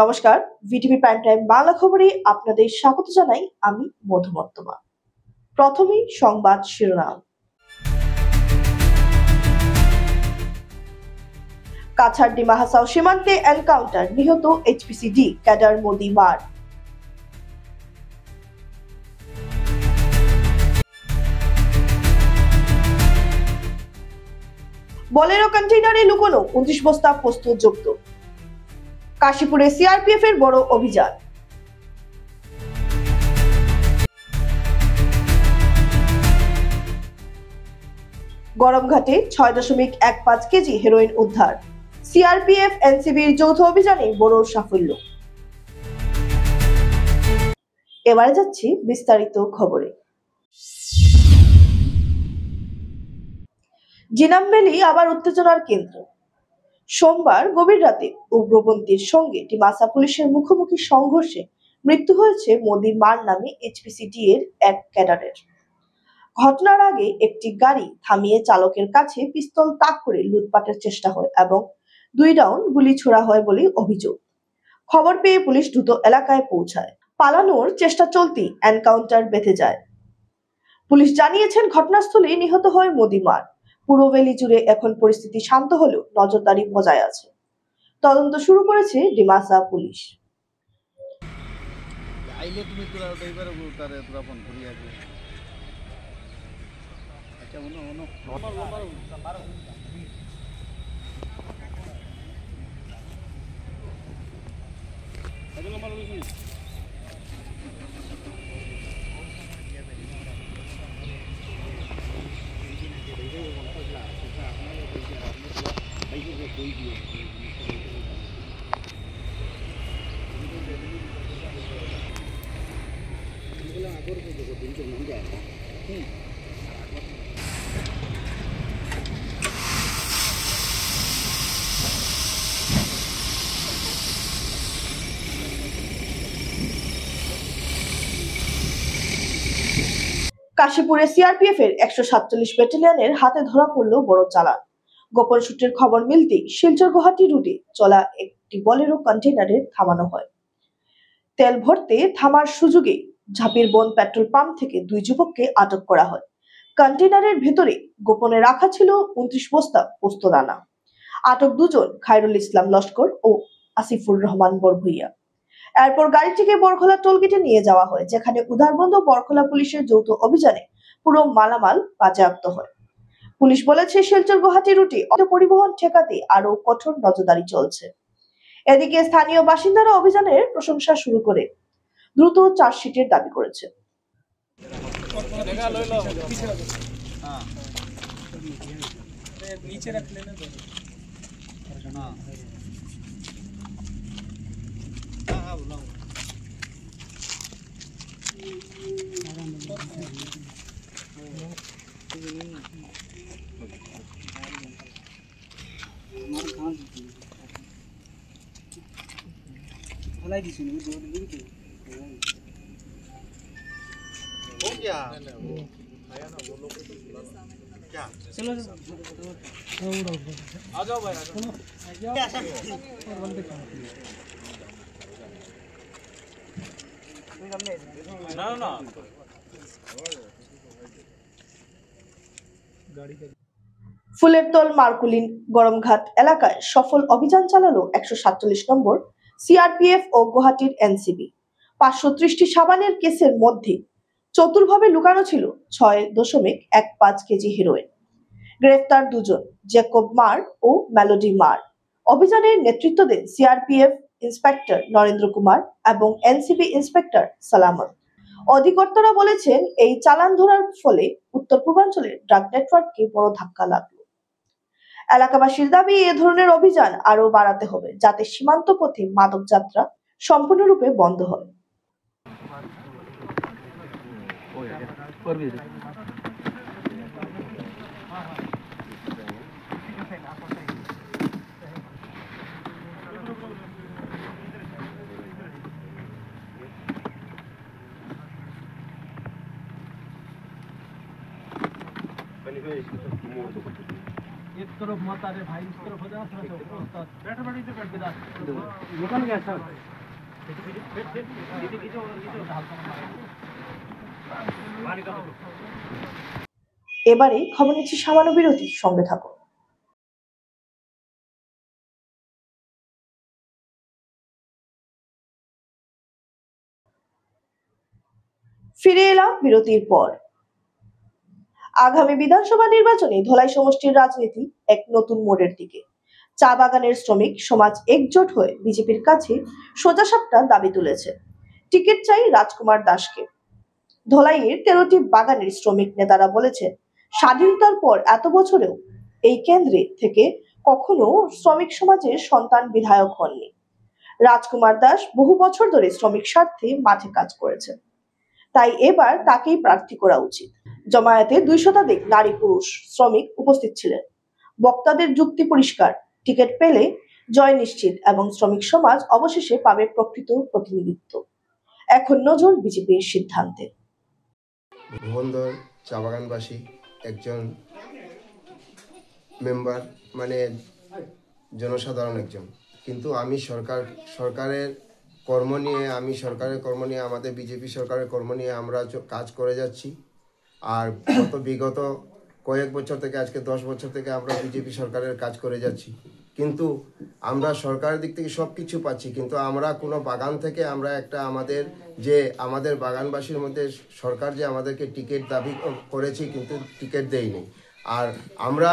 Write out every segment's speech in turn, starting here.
নমস্কার, VTV prime time Bangla খবরে আপনাদের স্বাগত জানাই আমি মধুমত্তমা। প্রথমেই সংবাদ শিরোনাম। কাছাড় মাহাসাও সীমান্তে এনকাউন্টার, নিহত এইচপিসিডি ক্যাডার মোদি মার। বলেরো কন্টেইনারে লুকোনো 29 বস্তা পোস্ত জব্দ। কাশীপুরে সিআরপিএফ এর বড় অভিযান। গরমঘাটে 6.15 কেজি হেরোইন উদ্ধার। সিআরপিএফ এনসিবির যৌথ অভিযানে বড় সাফল্য। এবারে যাচ্ছি বিস্তারিত খবরে। জিনামবেলি আবার উত্তেজনার কেন্দ্র। সোমবার গভীর রাতে উগ্রপন্থীর সঙ্গে ডিমাসা পুলিশের মুখোমুখি সংঘর্ষে মৃত্যু হয়েছে মোদি মার নামে এইচপিসিডি এর এক ক্যাডারের। ঘটনার আগে একটি গাড়ি থামিয়ে চালকের কাছে পিস্তল তাক করে লুটপাটের চেষ্টা হয় এবং 2 রাউন্ড গুলি ছোড়া হয় বলে অভিযোগ। খবর পেয়ে পুলিশ দ্রুত এলাকায় পৌঁছায়। পালানোর চেষ্টা চলতেই এনকাউন্টার বেঁধে যায়। পুলিশ জানিয়েছেন ঘটনাস্থলে নিহত হয় মোদি মার। পুরো ভ্যালি জুড়ে এখন পরিস্থিতি শান্ত হলেও নজরদারি বজায় আছে। তদন্ত শুরু করেছে ডিমাসা পুলিশ। কাশীপুরে সিআরপিএফ এর 147 ব্যাটালিয়নের হাতে ধরা পড়ল বড় চালান। গোপন সূত্রের খবর মিলতেই শিলচর গুয়াহাটি রুটে চলা একটি বলেরো কন্টেইনারে থামানো হয়। তেল ভরতে থামার সুযোগে ঝাপির বন পেট্রোল পাম্প থেকে 2 যুবককে আটক করা হয়। কন্টেইনারের ভেতরে গোপনে রাখা ছিল 29 বস্তা পোস্তদানা। আটক দুজন খায়রুল ইসলাম লস্কর ও আসিফুর রহমান বরভুইয়া। এরপর গাড়িটিকে বরখলা টোলগেটে নিয়ে যাওয়া হয়, যেখানে উধারবন্দ বরখলা পুলিশের যৌথ অভিযানে পুরো মালামাল বাজেয়াপ্ত হয়। পুলিশ বলেছে শিলচর গুয়াহাটি রুটে পরিবহন ঠেকাতে আরো কঠোর নজরদারি চলছে। এদিকে স্থানীয় বাসিন্দারা অভিযানের প্রশংসা শুরু করে দ্রুত চার্জশিটের দাবি করেছে। ফুলেরতল মার্কুলিন গরমঘাট এলাকায় সফল অভিযান চালালো 147 নম্বর সিআরপিএফ ও গুয়াহাটির এনসিবি। 530টি সাবানের কেসের মধ্যে চতুরভাবে লুকানো ছিল 6.15 কেজি হেরোইন। গ্রেফতার দুজন, জ্যাকব মার ও মেলোডি মার। অভিযানের নেতৃত্ব দেন সিআরপিএফ ইন্সপেক্টর নরেন্দ্র কুমার এবং এনসিবি ইন্সপেক্টর সালামত। অধিকর্তারা বলেছেন এই চালান ধরার ফলে উত্তর পূর্বাঞ্চলের ড্রাগ নেটওয়ার্ককে বড় ধাক্কা লাগলো। এলাকাবাসীর দাবি এ ধরনের অভিযান আরো বাড়াতে হবে, যাতে সীমান্ত পথে মাদক যাত্রা সম্পূর্ণরূপে বন্ধ হয়। एक तरफ मत आ रहे भाई, इस तरफ हो जाना थोड़ा सा बैठ बैठ इधर बैठ के दुकान गया सर। এবারে খবর নিচ্ছি সামান্য বিরতি, সঙ্গে থাকো। ফিরে এলাম বিরতির পর। আগামী বিধানসভা নির্বাচনে ধলাই সমষ্টির রাজনীতি এক নতুন মোড়ের দিকে। চা বাগানের শ্রমিক সমাজ একজোট হয়ে বিজেপির কাছে সোজাসাপটা দাবি তুলেছে। টিকিট চাই রাজকুমার দাসকে। ধলাইয়ের 13টি বাগানের শ্রমিক নেতারা বলেছেন, স্বাধীনতার পর এত বছরেও এই কেন্দ্রে থেকে কখনো শ্রমিক সমাজের সন্তান বিধায়ক হননি। রাজকুমার দাস বহু বছর ধরে শ্রমিক স্বার্থে মাঠে কাজ করেছেন, তাই এবার তাকেই প্রার্থী করা উচিত। জমায়েতে 2 শতাধিক নারী পুরুষ শ্রমিক উপস্থিত ছিলেন। বক্তাদের যুক্তি পরিষ্কার, টিকিট পেলে জয় নিশ্চিত এবং শ্রমিক সমাজ অবশেষে পাবে প্রকৃত প্রতিনিধিত্ব। এখন নজর বিজেপির সিদ্ধান্তে। ভুবনদর চা বাগানবাসী একজন মেম্বার, মানে জনসাধারণ একজন, কিন্তু আমি সরকারের কর্ম নিয়ে আমাদের বিজেপি সরকারের কর্ম নিয়ে আমরা কাজ করে যাচ্ছি। আর বিগত কয়েক বছর থেকে, আজকে 10 বছর থেকে আমরা বিজেপি সরকারের কাজ করে যাচ্ছি, কিন্তু আমরা সরকারের দিক থেকে সব কিছু পাচ্ছি, কিন্তু আমরা কোনো বাগান থেকে আমরা আমাদের বাগানবাসীর মধ্যে সরকার যে আমাদেরকে টিকিট দাবি করেছি, কিন্তু টিকিট দেয়নি। আর আমরা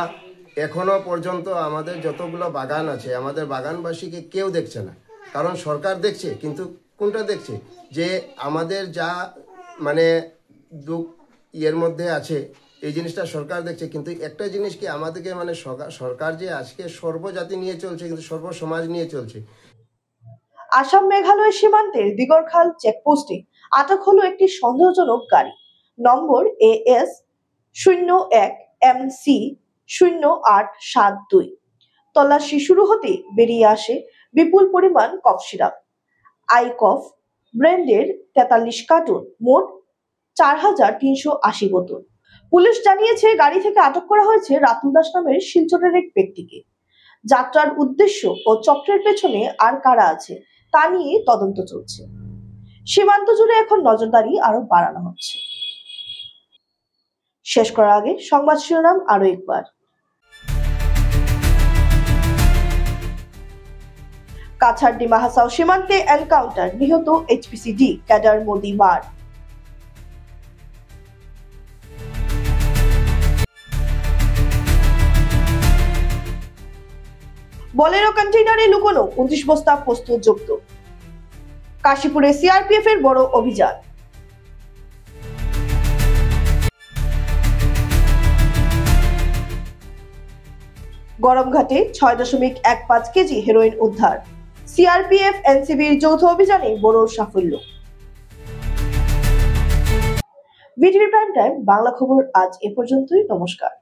এখনো পর্যন্ত আমাদের যতগুলো বাগান আছে, আমাদের বাগানবাসীকে কেউ দেখছে না। কারণ সরকার দেখছে, কিন্তু কোনটা দেখছে, যে আমাদের যা মানে দুঃখ এর মধ্যে আছে এই জিনিসটা সরকার দেখছে, কিন্তু একটা জিনিস কি, আমাদেরকে মানে সরকার যে আজকে সর্বজাতি নিয়ে চলছে, কিন্তু সর্বসমাজ নিয়ে চলছে। আসাম মেঘালয় সীমান্তের দিগরখাল চেকপোস্টে আটক হলো একটি সন্দেহজনক গাড়ি। নম্বর AS 01 MC 0872। তল্লাশি শুরু হতে বেরিয়ে আসে বিপুল পরিমাণ কফ সিরাপ আইকফ ব্র্যান্ডের 43 কার্টুন, মোট 4380 বোতল। পুলিশ জানিয়েছে, গাড়ি থেকে আটক করা হয়েছে রাতুল দাস নামের শিলচরের এক ব্যক্তিকে। যাত্রার উদ্দেশ্য ও চক্রের পেছনে আর কারা আছে তা নিয়ে তদন্ত চলছে। সীমান্ত জুড়ে এখন নজরদারি আরো বাড়ানো হচ্ছে। শেষ করার আগে সংবাদ শিরোনাম আরো একবার। কাছাড় ডিমাহাসাও সীমান্তে এনকাউন্টার, নিহত HPCD ক্যাডার মোদি ওয়ার। বলেরো কন্টেইনারে লুকোনো 29 বস্তা পোস্ত জব্দ। কাশীপুরে CRPF এর বড় অভিযান। গরমঘাটে 6.15 কেজি হেরোইন উদ্ধার। CRPF NCBর যৌথ অভিযানে বড় সাফল্য। ভিটিভি প্রাইম টাইম বাংলা খবর আজ এ পর্যন্তই। নমস্কার।